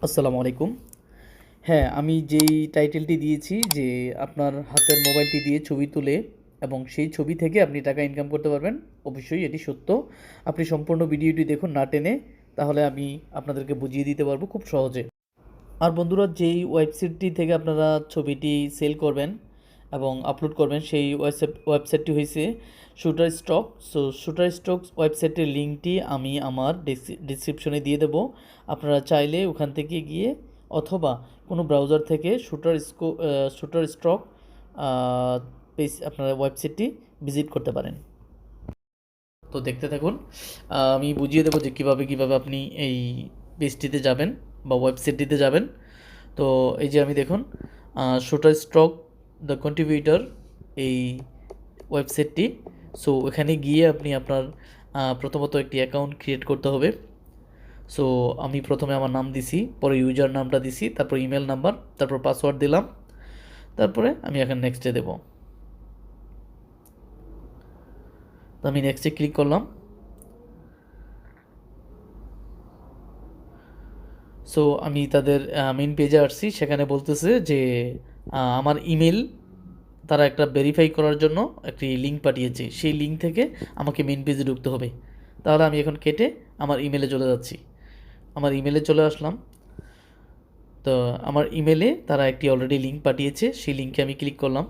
আসসালামু আলাইকুম। হ্যাঁ, আমি যেই টাইটেলটি দিয়েছি যে আপনার হাতের মোবাইলটি দিয়ে ছবি তুলে এবং সেই ছবি থেকে আপনি টাকা ইনকাম করতে পারবেন, অবশ্যই এটি সত্য। আপনি সম্পূর্ণ ভিডিওটি দেখুন না টেনে, তাহলে আমি আপনাদেরকে বুঝিয়ে দিতে পারবো খুব সহজে। আর বন্ধুরা, যেই ওয়েবসাইটটি থেকে আপনারা ছবিটি সেল করবেন এবং আপলোড করবেন, সেই ওয়েবসাইটটি হয়েছে shooter stock. So shooter stock ওয়েবসাইটের লিঙ্কটি আমি আমার ডিসক্রিপশনে দিয়ে দেবো। আপনারা চাইলে ওখান থেকে গিয়ে অথবা কোনো ব্রাউজার থেকে শুটার স্টক পেজ আপনারা ওয়েবসাইটটি ভিজিট করতে পারেন। তো দেখতে থাকুন, আমি বুঝিয়ে দেবো যে কীভাবে আপনি এই পেজটিতে যাবেন বা ওয়েবসাইটটিতে যাবেন। তো এই যে আমি দেখুন, শুটার স্টক দ্য কন্ট্রিবিউটর, এই ওয়েবসাইটটি। সো এখানে গিয়ে আপনি আপনার প্রথমত একটি অ্যাকাউন্ট ক্রিয়েট করতে হবে। সো আমি প্রথমে আমার নাম দিছি, পরে ইউজার নামটা দিছি, তারপর ইমেল নাম্বার, তারপর পাসওয়ার্ড দিলাম, তারপরে আমি এখন নেক্সটে দেব। তো আমি নেক্সটে ক্লিক করলাম। সো আমি তাদের মেইন পেজে আসছি। সেখানে বলতেছে যে আমার ইমেল তারা একটা ভেরিফাই করার জন্য একটি লিঙ্ক পাঠিয়েছে, সেই লিঙ্ক থেকে আমাকে মেইন পেজে ঢুকতে হবে। তাহলে আমি এখন কেটে আমার ইমেলে চলে যাচ্ছি। আমার ইমেলে চলে আসলাম। তো আমার ইমেলে তারা একটি অলরেডি লিঙ্ক পাঠিয়েছে, সেই লিঙ্কে আমি ক্লিক করলাম।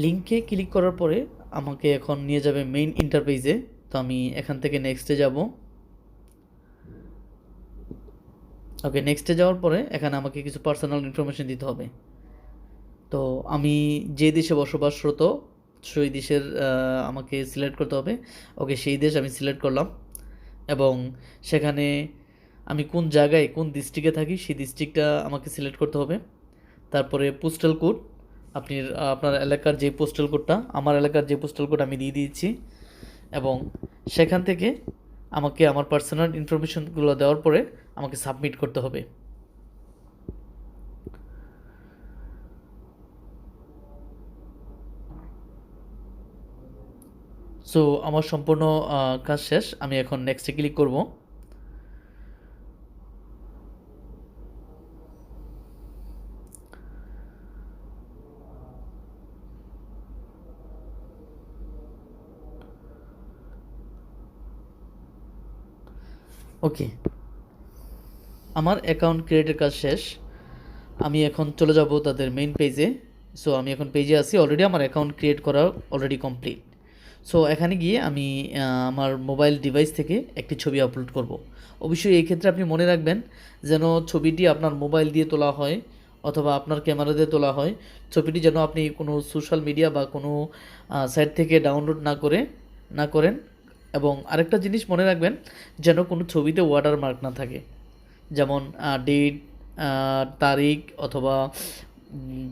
লিঙ্কে ক্লিক করার পরে আমাকে এখন নিয়ে যাবে মেইন ইন্টারপেজে। তো আমি এখান থেকে নেক্সটে যাব। ওকে, নেক্সটে যাওয়ার পরে এখানে আমাকে কিছু পার্সোনাল ইনফরমেশন দিতে হবে। তো আমি যে দেশে বসবাসরত সেই দেশের আমাকে সিলেক্ট করতে হবে। ওকে, সেই দেশ আমি সিলেক্ট করলাম এবং সেখানে আমি কোন জায়গায় কোন ডিস্ট্রিক্টে থাকি সেই ডিস্ট্রিক্টটা আমাকে সিলেক্ট করতে হবে। তারপরে পোস্টাল কোড, আপনি আপনার এলাকার যে পোস্টাল কোডটা, আমার এলাকার যে পোস্টাল কোড আমি দিয়ে দিয়েছি এবং সেখান থেকে আমাকে আমার পার্সোনাল ইনফরমেশনগুলো দেওয়ার পরে আমাকে সাবমিট করতে হবে। সো আমার সম্পূর্ণ কাজ শেষ। আমি এখন নেক্সটে ক্লিক করব। ওকে, আমার অ্যাকাউন্ট ক্রিয়েটের কাজ শেষ। আমি এখন চলে যাব তাদের মেইন পেজে। সো আমি এখন পেজে আছি, অলরেডি আমার অ্যাকাউন্ট ক্রিয়েট করা অলরেডি কমপ্লিট। সো এখানে গিয়ে আমি আমার মোবাইল ডিভাইস থেকে একটি ছবি আপলোড করব। অবশ্যই এই ক্ষেত্রে আপনি মনে রাখবেন যেন ছবিটি আপনার মোবাইল দিয়ে তোলা হয় অথবা আপনার ক্যামেরা দিয়ে তোলা হয়। ছবিটি যেন আপনি কোনো সোশ্যাল মিডিয়া বা কোনো সাইট থেকে ডাউনলোড না করেন। এবং আরেকটা জিনিস মনে রাখবেন, যেন কোনো ছবিতে ওয়াটারমার্ক না থাকে, যেমন ডেট, তারিখ অথবা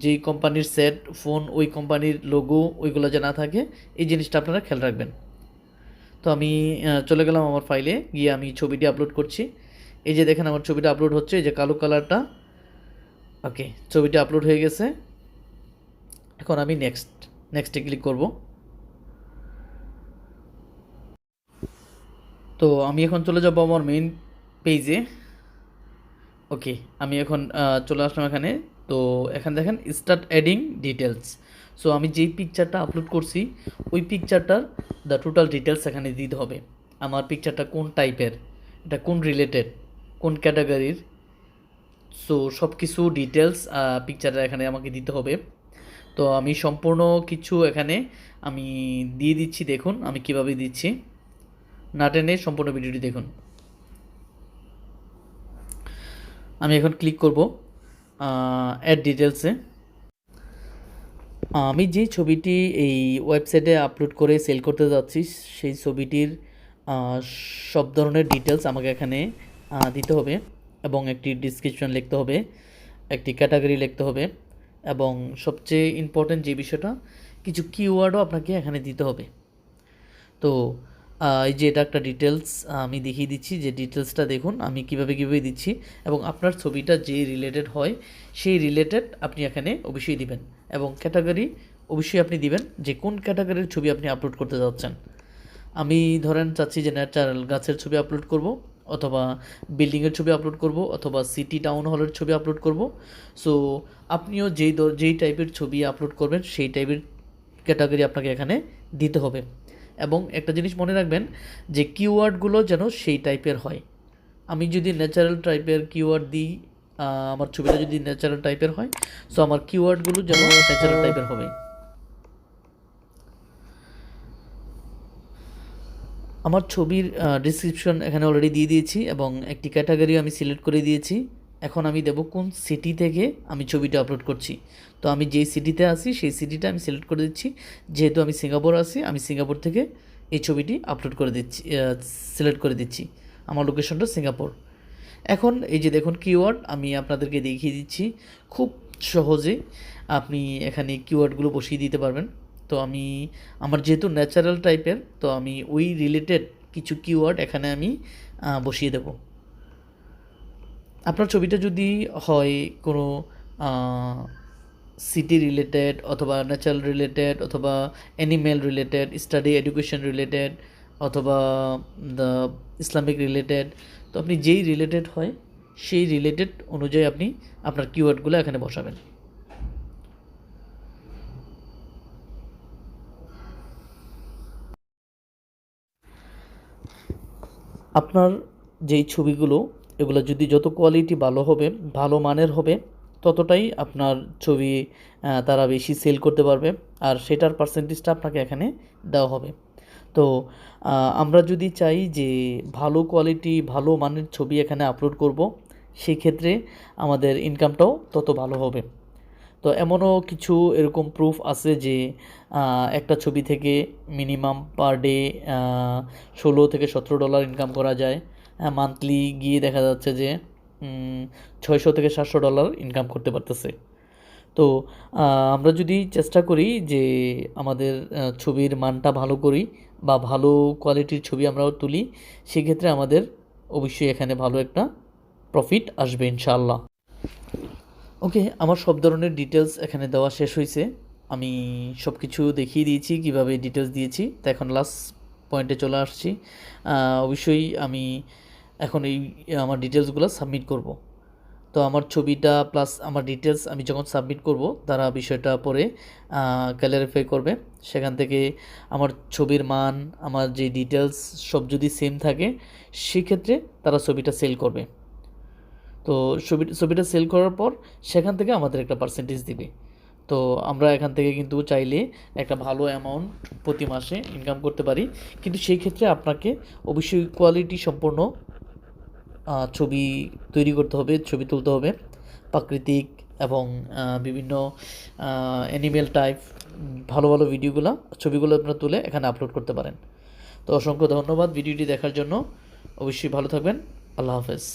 যেই কোম্পানির সেট ফোন, ওই কোম্পানির লোগো, ওইগুলো যে না থাকে, এই জিনিসটা আপনারা খেয়াল রাখবেন। তো আমি চলে গেলাম আমার ফাইলে, গিয়ে আমি ছবিটি আপলোড করছি। এই যে দেখেন আমার ছবিটা আপলোড হচ্ছে, এই যে কালো কালারটা। ওকে, ছবিটা আপলোড হয়ে গেছে। এখন আমি নেক্সটে ক্লিক করব। তো আমি এখন চলে যাব আমার মেইন পেজে। ওকে, আমি এখন চলে আসলাম এখানে। তো এখানে দেখেন স্টার্ট অ্যাডিং ডিটেলস। সো আমি যেই পিকচারটা আপলোড করছি ওই পিকচারটার দ্য টোটাল ডিটেলস এখানে দিতে হবে। আমার পিকচারটা কোন টাইপের, এটা কোন রিলেটেড, কোন ক্যাটাগরির, সো সব কিছু ডিটেলস পিকচারটা এখানে আমাকে দিতে হবে। তো আমি সম্পূর্ণ কিছু এখানে আমি দিয়ে দিচ্ছি। দেখুন আমি কিভাবে দিচ্ছি, না টেনে সম্পূর্ণ ভিডিওটি দেখুন। আমি এখন ক্লিক করব অ্যাড ডিটেলসে। আমি যে ছবিটি এই ওয়েবসাইটে আপলোড করে সেল করতে যাচ্ছি সেই ছবিটির সব ধরনের ডিটেলস আমাকে এখানে দিতে হবে এবং একটি ডিসক্রিপশন লিখতে হবে, একটি ক্যাটাগরি লিখতে হবে এবং সবচেয়ে ইম্পর্ট্যান্ট যে বিষয়টা, কিছু কিওয়ার্ডও আপনাকে এখানে দিতে হবে। তো এই যে এটা একটা ডিটেলস আমি দেখিয়ে দিচ্ছি, যে ডিটেলসটা দেখুন আমি কিভাবে দিচ্ছি এবং আপনার ছবিটা যে রিলেটেড হয় সেই রিলেটেড আপনি এখানে অবশ্যই দিবেন এবং ক্যাটাগরি অবশ্যই আপনি দিবেন যে কোন ক্যাটাগরির ছবি আপনি আপলোড করতে যাচ্ছেন। আমি ধরেন চাচ্ছি যে ন্যাচারাল গাছের ছবি আপলোড করব, অথবা বিল্ডিংয়ের ছবি আপলোড করব, অথবা সিটি টাউন হলের ছবি আপলোড করব। সো আপনিও যেই টাইপের ছবি আপলোড করবেন সেই টাইপের ক্যাটাগরি আপনাকে এখানে দিতে হবে। এবং একটা জিনিস মনে রাখবেন যে কিওয়ার্ডগুলো যেন সেই টাইপের হয়। আমি যদি ন্যাচারাল টাইপের কিওয়ার্ড দিই, আমার ছবিটা যদি ন্যাচারাল টাইপের হয়, সো আমার কিওয়ার্ডগুলো যেন ন্যাচারাল টাইপের হবে। আমার ছবির ডিসক্রিপশন এখানে অলরেডি দিয়ে দিয়েছি এবং একটি ক্যাটাগরি আমি সিলেক্ট করে দিয়েছি। এখন আমি দেব কোন সিটি থেকে আমি ছবিটা আপলোড করছি। তো আমি যেই সিটিতে আছি সেই সিটিটা আমি সিলেক্ট করে দিচ্ছি। যেহেতু আমি সিঙ্গাপুর আছি, আমি সিঙ্গাপুর থেকে এই ছবিটি আপলোড করে দিচ্ছি, সিলেক্ট করে দিচ্ছি। আমার লোকেশনটা সিঙ্গাপুর। এখন এই যে দেখুন কিওয়ার্ড আমি আপনাদেরকে দেখিয়ে দিচ্ছি, খুব সহজে আপনি এখানে কিওয়ার্ডগুলো বসিয়ে দিতে পারবেন। তো আমার যেহেতু ন্যাচারাল টাইপের, তো আমি ওই রিলেটেড কিছু কিওয়ার্ড এখানে আমি বসিয়ে দেব। আপনার ছবিটা যদি হয় কোনো সিটি রিলেটেড, অথবা ন্যাচারাল রিলেটেড, অথবা animal related, study education related, অথবা দ্য ইসলামিক রিলেটেড, তো আপনি যেই রিলেটেড হয় সেই রিলেটেড অনুযায়ী আপনি আপনার কিওয়ার্ডগুলো এখানে বসাবেন। আপনার যেই ছবিগুলো, এগুলো যদি যত কোয়ালিটি ভালো হবে, ভালো মানের হবে, ততটাই আপনার ছবি তারা বেশি সেল করতে পারবে, আর সেটার পার্সেন্টেজটা আপনাকে এখানে দেওয়া হবে। তো আমরা যদি চাই যে ভালো কোয়ালিটি ভালো মানের ছবি এখানে আপলোড করব, সেই ক্ষেত্রে আমাদের ইনকামটাও তত ভালো হবে। তো এমনও কিছু এরকম প্রুফ আছে যে একটা ছবি থেকে মিনিমাম পার ডে $16 থেকে $17 ইনকাম করা যায়। মান্থলি গিয়ে দেখা যাচ্ছে যে 600 থেকে 700 ডলার ইনকাম করতে পারতেছে। তো আমরা যদি চেষ্টা করি যে আমাদের ছবির মানটা ভালো করি বা ভালো কোয়ালিটির ছবি আমরাও তুলি, সেক্ষেত্রে আমাদের অবশ্যই এখানে ভালো একটা প্রফিট আসবে ইনশাআল্লাহ। ওকে, আমার সব ধরনের ডিটেলস এখানে দেওয়া শেষ হয়েছে। আমি সব কিছু দেখিয়ে দিয়েছি কীভাবে ডিটেলস দিয়েছি। তো এখন লাস্ট পয়েন্টে চলে আসছি। অবশ্যই আমি এখন আমার ডিটেলসগুলো সাবমিট করব। তো আমার ছবিটা প্লাস আমার ডিটেলস আমি যখন সাবমিট করব, তারা বিষয়টা পরে ক্যালারিফাই করবে। সেখান থেকে আমার ছবির মান, আমার যে ডিটেলস সব যদি সেম থাকে, সেক্ষেত্রে তারা ছবিটা সেল করবে। তো ছবিটা সেল করার পর সেখান থেকে আমাদের একটা পার্সেন্টেজ দিবে। তো আমরা এখান থেকে কিন্তু চাইলে একটা ভালো অ্যামাউন্ট প্রতি মাসে ইনকাম করতে পারি। কিন্তু সেই ক্ষেত্রে আপনাকে অবশ্যই কোয়ালিটি সম্পন্ন ছবি তৈরি করতে হবে, ছবি তুলতে হবে, প্রাকৃতিক এবং বিভিন্ন অ্যানিমেল টাইপ ভালো ভালো ছবিগুলো আপনারা তুলে এখানে আপলোড করতে পারেন। তো অসংখ্য ধন্যবাদ ভিডিওটি দেখার জন্য। অবশ্যই ভালো থাকবেন। আল্লাহ হাফেজ।